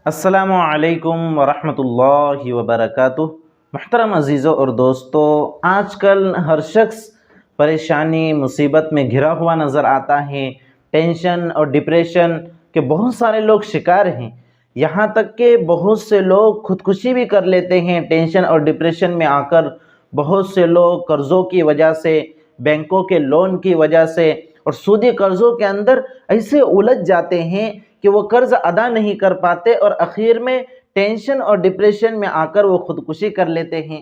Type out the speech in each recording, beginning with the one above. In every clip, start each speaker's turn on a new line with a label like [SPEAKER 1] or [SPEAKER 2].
[SPEAKER 1] السلام علیکم ورحمۃ اللہ وبرکاتہ۔ محترم عزیزوں اور دوستو، آج کل ہر شخص پریشانی مصیبت میں گھرا ہوا نظر آتا ہے۔ ٹینشن اور ڈپریشن کے بہت سارے لوگ شکار ہیں، یہاں تک کہ بہت سے لوگ خودکشی بھی کر لیتے ہیں ٹینشن اور ڈپریشن میں آ کر۔ بہت سے لوگ قرضوں کی وجہ سے، بینکوں کے لون کی وجہ سے اور سودی قرضوں کے اندر ایسے الجھ جاتے ہیں کہ وہ قرض ادا نہیں کر پاتے اور اخیر میں ٹینشن اور ڈپریشن میں آ کر وہ خودکشی کر لیتے ہیں۔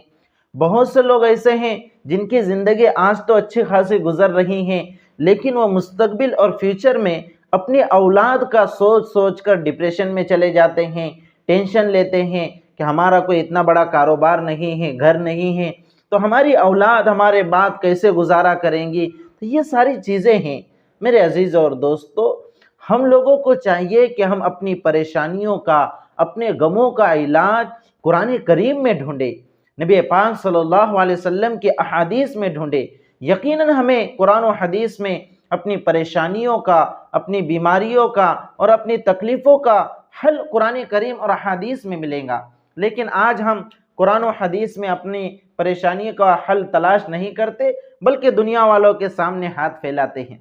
[SPEAKER 1] بہت سے لوگ ایسے ہیں جن کی زندگی آج تو اچھی خاصی گزر رہی ہیں، لیکن وہ مستقبل اور فیوچر میں اپنی اولاد کا سوچ سوچ کر ڈپریشن میں چلے جاتے ہیں، ٹینشن لیتے ہیں کہ ہمارا کوئی اتنا بڑا کاروبار نہیں ہے، گھر نہیں ہے، تو ہماری اولاد ہمارے بعد کیسے گزارا کریں گی۔ تو یہ ساری چیزیں ہیں میرے عزیز اور دوستو۔ ہم لوگوں کو چاہیے کہ ہم اپنی پریشانیوں کا، اپنے غموں کا علاج قرآن کریم میں ڈھونڈیں، نبی پاک صلی اللہ علیہ وسلم کی احادیث میں ڈھونڈیں۔ یقیناً ہمیں قرآن و حدیث میں اپنی پریشانیوں کا، اپنی بیماریوں کا اور اپنی تکلیفوں کا حل قرآن کریم اور احادیث میں ملے گا، لیکن آج ہم قرآن و حدیث میں اپنی پریشانی کا حل تلاش نہیں کرتے، بلکہ دنیا والوں کے سامنے ہاتھ پھیلاتے ہیں۔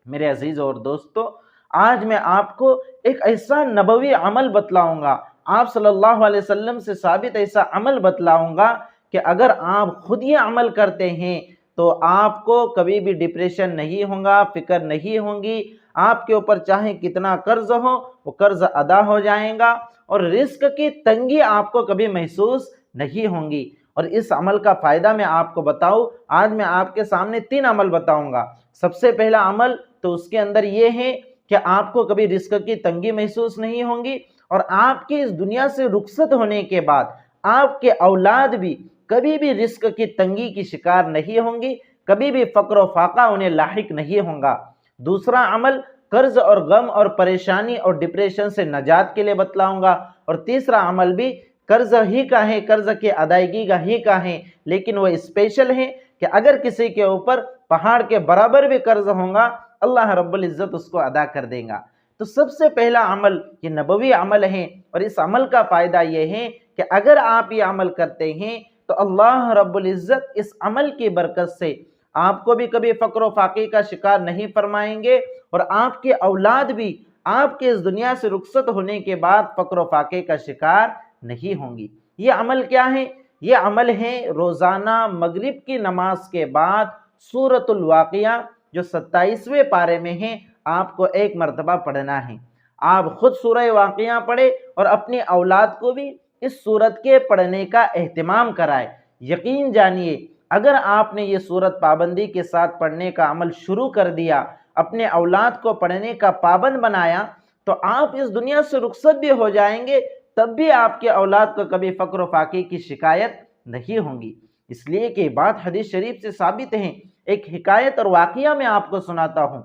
[SPEAKER 1] میرے عزیز اور دوستو، آج میں آپ کو ایک ایسا نبوی عمل بتلاؤں گا، آپ صلی اللہ علیہ وسلم سے ثابت ایسا عمل بتلاؤں گا کہ اگر آپ خود یہ عمل کرتے ہیں تو آپ کو کبھی بھی ڈپریشن نہیں ہوگا، فکر نہیں ہوگی، آپ کے اوپر چاہے کتنا قرض ہو وہ قرض ادا ہو جائے گا اور رزق کی تنگی آپ کو کبھی محسوس نہیں ہوگی۔ اور اس عمل کا فائدہ میں آپ کو بتاؤں، آج میں آپ کے سامنے 3 عمل بتاؤں گا۔ سب سے پہلا عمل تو اس کے اندر یہ ہے کہ آپ کو کبھی رزق کی تنگی محسوس نہیں ہوگی، اور آپ کی اس دنیا سے رخصت ہونے کے بعد آپ کے اولاد بھی کبھی بھی رزق کی تنگی کی شکار نہیں ہوں گی، کبھی بھی فقر و فاقہ انہیں لاحق نہیں ہوگا۔ دوسرا عمل قرض اور غم اور پریشانی اور ڈپریشن سے نجات کے لیے بتلاؤں گا، اور تیسرا عمل بھی قرض ہی کا ہے، قرض کی ادائیگی کا ہی کا ہے، لیکن وہ اسپیشل ہے کہ اگر کسی کے اوپر پہاڑ کے برابر بھی قرض ہوگا اللہ رب العزت اس کو ادا کر دے گا۔ تو سب سے پہلا عمل یہ نبوی عمل ہے، اور اس عمل کا فائدہ یہ ہے کہ اگر آپ یہ عمل کرتے ہیں تو اللہ رب العزت اس عمل کی برکت سے آپ کو بھی کبھی فقر و فاقے کا شکار نہیں فرمائیں گے، اور آپ کے اولاد بھی آپ کے اس دنیا سے رخصت ہونے کے بعد فقر و فاقے کا شکار نہیں ہوں گی۔ یہ عمل کیا ہے؟ یہ عمل ہے روزانہ مغرب کی نماز کے بعد سورۃ الواقعہ جو 27ویں پارے میں ہے، آپ کو ایک مرتبہ پڑھنا ہے۔ آپ خود سورہ واقعہ پڑھیں اور اپنی اولاد کو بھی اس سورت کے پڑھنے کا اہتمام کرائے۔ یقین جانیے اگر آپ نے یہ سورت پابندی کے ساتھ پڑھنے کا عمل شروع کر دیا، اپنے اولاد کو پڑھنے کا پابند بنایا، تو آپ اس دنیا سے رخصت بھی ہو جائیں گے، تب بھی آپ کے اولاد کو کبھی فقر و فاقے کی شکایت نہیں ہوں گی۔ اس لیے کہ بات حدیث شریف سے ثابت ہے۔ ایک حکایت اور واقعہ میں آپ کو سناتا ہوں۔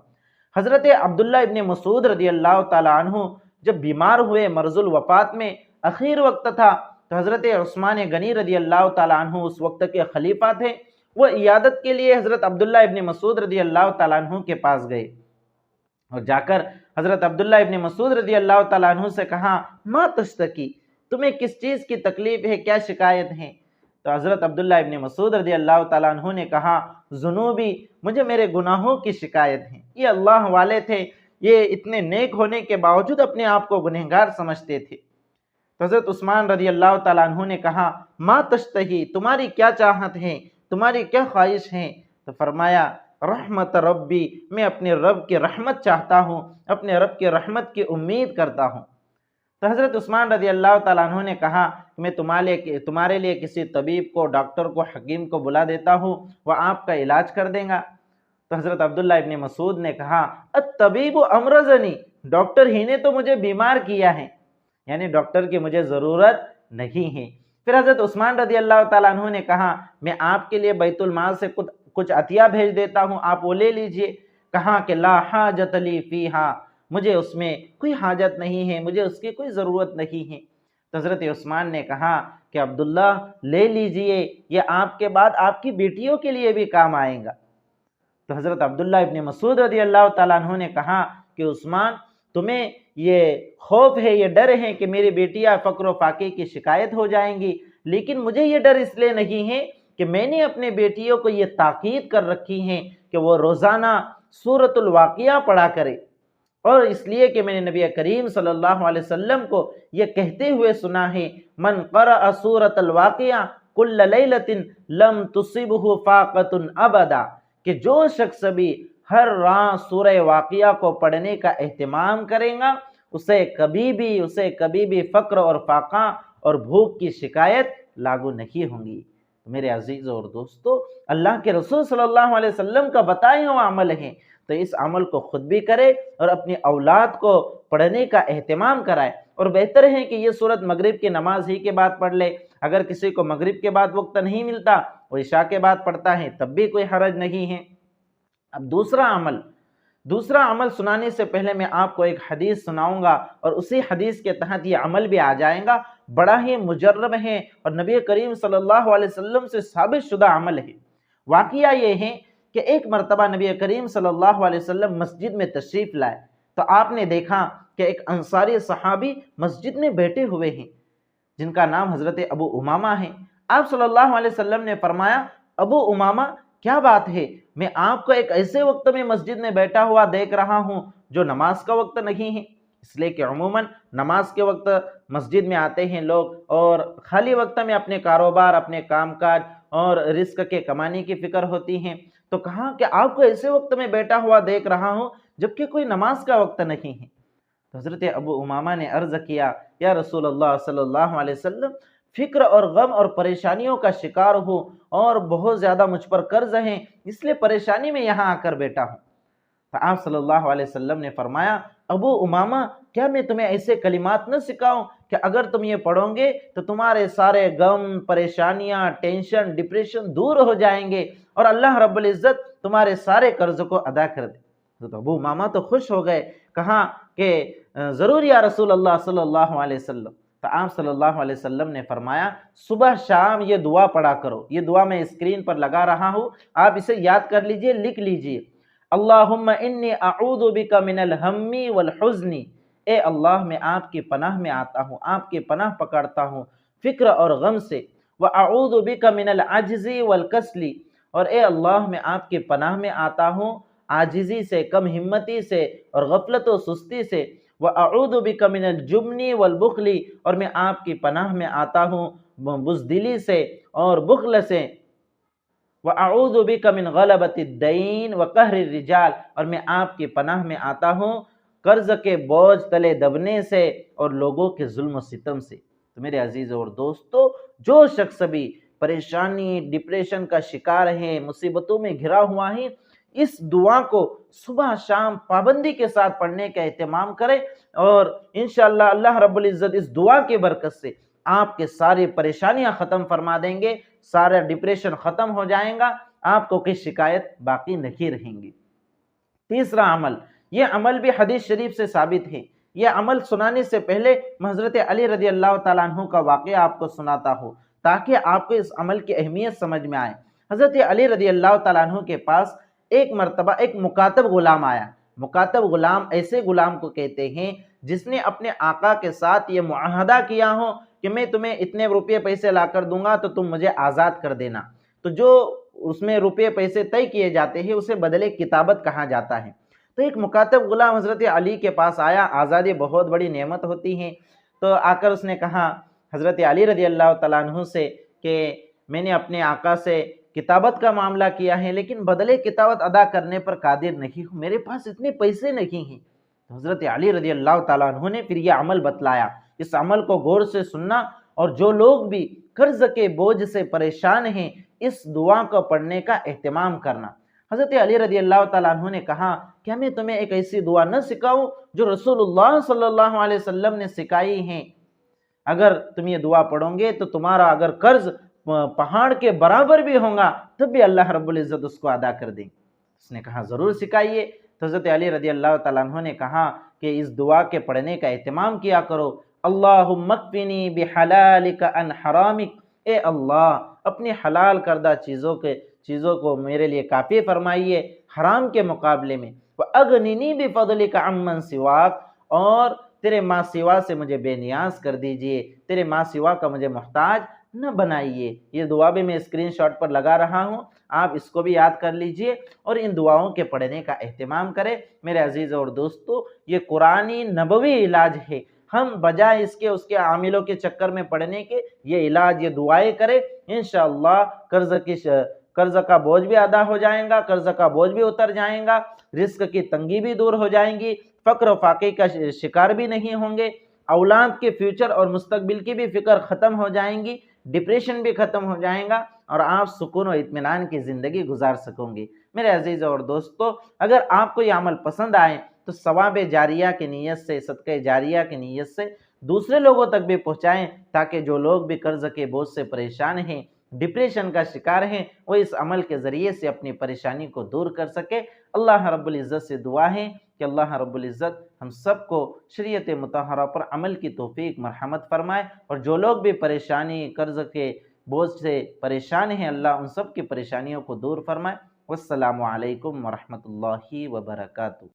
[SPEAKER 1] حضرت عبداللہ ابن مسعود رضی اللہ تعالیٰ عنہ جب بیمار ہوئے، مرض الوفات میں اخیر وقت تھا، تو حضرت عثمان غنی رضی اللہ تعالیٰ عنہ اس وقت کے خلیفہ تھے، وہ عیادت کے لیے حضرت عبداللہ ابن مسعود رضی اللہ تعالیٰ عنہ کے پاس گئے، اور جا کر حضرت عبداللہ ابن مسعود رضی اللہ تعالیٰ عنہ سے کہا، ما تشتکی، تمہیں کس چیز کی تکلیف ہے، کیا شکایت ہے؟ تو حضرت عبداللہ ابن مسعود رضی اللہ تعالیٰ عنہ نے کہا، ذنوبی، مجھے میرے گناہوں کی شکایت ہے۔ یہ اللہ والے تھے، یہ اتنے نیک ہونے کے باوجود اپنے آپ کو گنہگار سمجھتے تھے۔ تو حضرت عثمان رضی اللہ تعالیٰ عنہ نے کہا، ما تشتہی، تمہاری کیا چاہت ہے، تمہاری کیا خواہش ہے؟ تو فرمایا، رحمت ربی، میں اپنے رب کی رحمت چاہتا ہوں، اپنے رب کی رحمت کی امید کرتا ہوں۔ تو حضرت عثمان رضی اللہ تعالیٰ عنہ نے کہا کہ میں تمہارے لیے کسی طبیب کو، ڈاکٹر کو، حکیم کو بلا دیتا ہوں، وہ آپ کا علاج کر دیں گا۔ تو حضرت عبداللہ ابن مسعود نے کہا، الطبیب امرضنی، ڈاکٹر ہی نے تو مجھے بیمار کیا ہے، یعنی ڈاکٹر کی مجھے ضرورت نہیں ہے۔ پھر حضرت عثمان رضی اللہ تعالیٰ عنہ نے کہا، میں آپ کے لیے بیت المال سے کچھ عطیہ بھیج دیتا ہوں، آپ وہ لے لیجئے۔ کہا کہ لا حاجت لی فیہا، مجھے اس میں کوئی حاجت نہیں ہے، مجھے اس کی کوئی ضرورت نہیں ہے۔ تو حضرت عثمان نے کہا کہ عبداللہ لے لیجئے، یہ آپ کے بعد آپ کی بیٹیوں کے لیے بھی کام آئے گا۔ تو حضرت عبداللہ ابن مسعود رضی اللہ تعالیٰ عنہ نے کہا کہ عثمان، تمہیں یہ خوف ہے، یہ ڈر ہے کہ میری بیٹیاں فقر و فاقے کی شکایت ہو جائیں گی، لیکن مجھے یہ ڈر اس لیے نہیں ہے کہ میں نے اپنے بیٹیوں کو یہ تاکید کر رکھی ہیں کہ وہ روزانہ سورۃ الواقعہ پڑھا کرے، اور اس لیے کہ میں نے نبی کریم صلی اللہ علیہ وسلم کو یہ کہتے ہوئے سنا ہے، من قرأ سورۃ الواقعہ کل لیلۃ لم تصبہ فاقۃ ابدا، کہ جو شخص بھی ہر رات سورہ واقعہ کو پڑھنے کا اہتمام کرے گا، اسے کبھی بھی فقر اور فاقہ اور بھوک کی شکایت لاگو نہیں ہوں گی۔ میرے عزیزوں اور دوستو، اللہ کے رسول صلی اللہ علیہ وسلم کا بتایا ہوا عمل ہے، تو اس عمل کو خود بھی کرے اور اپنی اولاد کو پڑھنے کا اہتمام کرائے، اور بہتر ہے کہ یہ سورت مغرب کی نماز ہی کے بعد پڑھ لے۔ اگر کسی کو مغرب کے بعد وقت نہیں ملتا، وہ عشاء کے بعد پڑھتا ہے، تب بھی کوئی حرج نہیں ہے۔ اب دوسرا عمل سنانے سے پہلے میں آپ کو ایک حدیث سناؤں گا، اور اسی حدیث کے تحت یہ عمل بھی آ جائے گا، بڑا ہی مجرب ہے اور نبی کریم صلی اللہ علیہ وسلم سے ثابت شدہ عمل ہے۔ واقعہ یہ ہے کہ ایک مرتبہ نبی کریم صلی اللہ علیہ وسلم مسجد میں تشریف لائے، تو آپ نے دیکھا کہ ایک انصاری صحابی مسجد میں بیٹھے ہوئے ہیں، جن کا نام حضرت ابو امامہ ہے۔ آپ صلی اللہ علیہ وسلم نے فرمایا، ابو امامہ کیا بات ہے، میں آپ کو ایک ایسے وقت میں مسجد میں بیٹھا ہوا دیکھ رہا ہوں جو نماز کا وقت نہیں ہے؟ اس لیے کہ عموماً نماز کے وقت مسجد میں آتے ہیں لوگ، اور خالی وقت میں اپنے کاروبار، اپنے کام کاج اور رزق کے کمانے کی فکر ہوتی ہیں۔ تو کہا کہ آپ کو ایسے وقت میں بیٹھا ہوا دیکھ رہا ہوں جبکہ کوئی نماز کا وقت نہیں ہے۔ تو حضرت ابو امامہ نے عرض کیا، یا رسول اللہ صلی اللہ علیہ وسلم، فکر اور غم اور پریشانیوں کا شکار ہوں، اور بہت زیادہ مجھ پر قرض ہیں، اس لیے پریشانی میں یہاں آ کر بیٹھا ہوں۔ تو آپ صلی اللہ علیہ وسلم نے فرمایا، ابو امامہ کیا میں تمہیں ایسے کلمات نہ سکھاؤں کہ اگر تم یہ پڑھو گے تو تمہارے سارے غم، پریشانیاں، ٹینشن، ڈپریشن دور ہو جائیں گے، اور اللہ رب العزت تمہارے سارے قرض کو ادا کر دے۔ تو ابو امامہ تو خوش ہو گئے، کہا کہ ضرور یا رسول اللہ صلی اللہ علیہ وسلم۔ تو آپ صلی اللہ علیہ وسلم نے فرمایا، صبح شام یہ دعا پڑھا کرو۔ یہ دعا میں اسکرین پر لگا رہا ہوں، آپ اسے یاد کر لیجئے، لکھ لیجئے۔ اللہم انی اعوذ بک من الہم والحزن، اے اللہ میں آپ کی پناہ میں آتا ہوں، آپ کی پناہ پکڑتا ہوں فکر اور غم سے، واعوذ بک من العجز والکسل، اور اے اللہ میں آپ کی پناہ میں آتا ہوں عاجزی سے، کم ہمتی سے اور غفلت و سستی سے، وَأَعُوذُ بِكَ مِنَ الْجُبْنِ وَالْبُخْلِ، اور میں آپ کی پناہ میں آتا ہوں بزدلی سے اور بخل سے، وَأَعُوذُ بِكَ مِنْ غَلَبَةِ الدَّيْنِ وَقَهْرِ الرِّجَالِ، اور میں آپ کی پناہ میں آتا ہوں قرض کے بوجھ تلے دبنے سے اور لوگوں کے ظلم و ستم سے۔ تو میرے عزیزوں اور دوستو، جو شخص بھی پریشانی، ڈپریشن کا شکار ہے، مصیبتوں میں گھرا ہوا ہے، اس دعا کو صبح شام پابندی کے ساتھ پڑھنے کا اہتمام کرے، اور انشاءاللہ اللہ رب العزت اس دعا کی برکت سے آپ کے ساری پریشانیاں ختم فرما دیں گے، سارا ڈپریشن ختم ہو جائیں گا، آپ کو کوئی شکایت باقی نہیں رہیں گی۔ تیسرا عمل، یہ عمل بھی حدیث شریف سے ثابت ہے۔ یہ عمل سنانے سے پہلے میں حضرت علی رضی اللہ تعالیٰ عنہ کا واقعہ آپ کو سناتا ہوں، تاکہ آپ کو اس عمل کی اہمیت سمجھ میں آئے۔ حضرت علی رضی اللہ تعالیٰ عنہ کے پاس ایک مرتبہ ایک مکاتب غلام آیا۔ مکاتب غلام ایسے غلام کو کہتے ہیں جس نے اپنے آقا کے ساتھ یہ معاہدہ کیا ہو کہ میں تمہیں اتنے روپے پیسے لا کر دوں گا تو تم مجھے آزاد کر دینا۔ تو جو اس میں روپے پیسے طے کیے جاتے ہیں اسے بدلے کتابت کہا جاتا ہے۔ تو ایک مکاتب غلام حضرت علی کے پاس آیا، آزادی بہت بڑی نعمت ہوتی ہے، تو آ کر اس نے کہا حضرت علی رضی اللہ تعالیٰ عنہ سے کہ میں نے اپنے آقا سے کتابت کا معاملہ کیا ہے، لیکن بدلے کتابت ادا کرنے پر قادر نہیں ہوں، میرے پاس اتنے پیسے نہیں ہیں۔ تو حضرت علی رضی اللہ تعالیٰ عنہ نے پھر یہ عمل بتلایا۔ اس عمل کو غور سے سننا، اور جو لوگ بھی قرض کے بوجھ سے پریشان ہیں اس دعا کو پڑھنے کا اہتمام کرنا۔ حضرت علی رضی اللہ تعالیٰ عنہ نے کہا، کیا میں تمہیں ایک ایسی دعا نہ سکھاؤں جو رسول اللہ صلی اللہ علیہ وسلم نے سکھائی ہیں؟ اگر تم یہ دعا پڑھو گے تو تمہارا اگر قرض پہاڑ کے برابر بھی ہوگا تب بھی اللہ رب العزت اس کو ادا کر دیں۔ اس نے کہا ضرور سکھائیے۔ تو حضرت علی رضی اللہ تعالیٰ عنہ نے کہا کہ اس دعا کے پڑھنے کا اہتمام کیا کرو۔ اللہم اکفنی بحلالک عن حرامک، اے اللہ اپنی حلال کردہ چیزوں کو میرے لیے کافی فرمائیے حرام کے مقابلے میں۔ وَأَغْنِنِي بِفَضْلِكَ عَمَّنْ سِوَاكَ، اور تیرے ماں سوا سے مجھے بے نیاز کر دیجئے، تیرے ماں سوا کا مجھے محتاج نہ بنائیے۔ یہ دعا بھی میں اسکرین شاٹ پر لگا رہا ہوں، آپ اس کو بھی یاد کر لیجئے اور ان دعاؤں کے پڑھنے کا اہتمام کریں۔ میرے عزیز اور دوستو، یہ قرآنی نبوی علاج ہے، ہم بجائے اس کے عاملوں کے چکر میں پڑھنے کے یہ علاج، یہ دعائیں کریں، انشاءاللہ قرض کا بوجھ بھی ادا ہو جائیں گا، قرض کا بوجھ بھی اتر جائیں گا، رزق کی تنگی بھی دور ہو جائیں گی، فقر و فاقے کا شکار بھی نہیں ہوں گے، اولاد کے فیوچر اور مستقبل کی بھی فکر ختم ہو جائیں گی، ڈپریشن بھی ختم ہو جائیں گا اور آپ سکون و اطمینان کی زندگی گزار سکوں گے۔ میرے عزیز اور دوستو، اگر آپ کو یہ عمل پسند آئے تو ثواب جاریہ کی نیت سے، صدقہ جاریہ کی نیت سے دوسرے لوگوں تک بھی پہنچائیں، تاکہ جو لوگ بھی قرض کے بوجھ سے پریشان ہیں، ڈپریشن کا شکار ہیں، وہ اس عمل کے ذریعے سے اپنی پریشانی کو دور کر سکے۔ اللہ رب العزت سے دعا ہے کہ اللہ رب العزت ہم سب کو شریعت مطہرہ پر عمل کی توفیق مرحمت فرمائے، اور جو لوگ بھی پریشانی قرض کے بوجھ سے پریشان ہیں، اللہ ان سب کی پریشانیوں کو دور فرمائے۔ والسلام علیکم ورحمۃ اللہ وبرکاتہ۔